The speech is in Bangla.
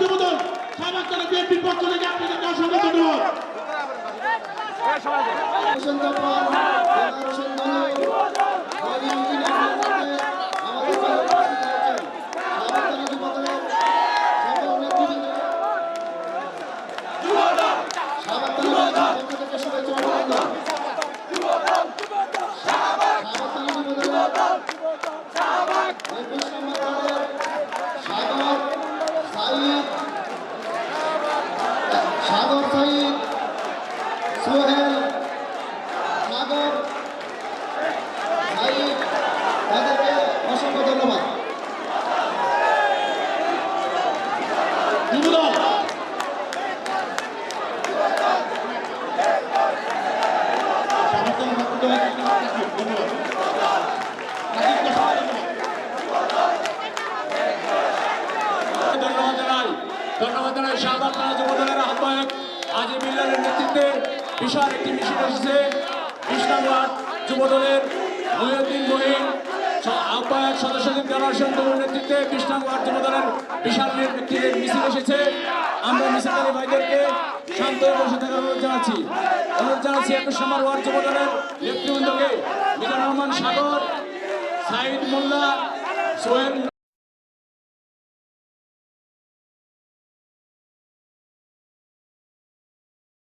যুবদল সমাজতলে বিএনপির পক্ষ থেকে আপনাদেরকে অসংখ্য ধন্যবাদ। সাগর সাইদ, সোহেল, সাগর সাইদ, তাদেরকে অসংখ্য ধন্যবাদ। যুবদল ধন্যবাদ জানাই শাহবাগ থানা যুবদলের আহ্বায়ক আজিম মিল্লারের নেতৃত্বে বিশাল একটি মিছিল এসেছে কৃষ্ণা ওয়ার্ড যুবদলের মহিউদ্দিন মহিন আহ্বায়ক সদস্যদের জনসংঘের নেতৃত্বে কৃষ্ণা ওয়ার্ড যুবদলের বিশাল একটি মিছিল এসেছে। আমরা মিছিলকারী ভাইদেরকে শান্ত হয়ে বসে থাকার অনুরোধ জানাচ্ছি 21 নম্বর ওয়ার্ড যুবদলের নেতৃবৃন্দকে মিজানুর রহমান সাগর, সাইদ মোল্লা, সোহেল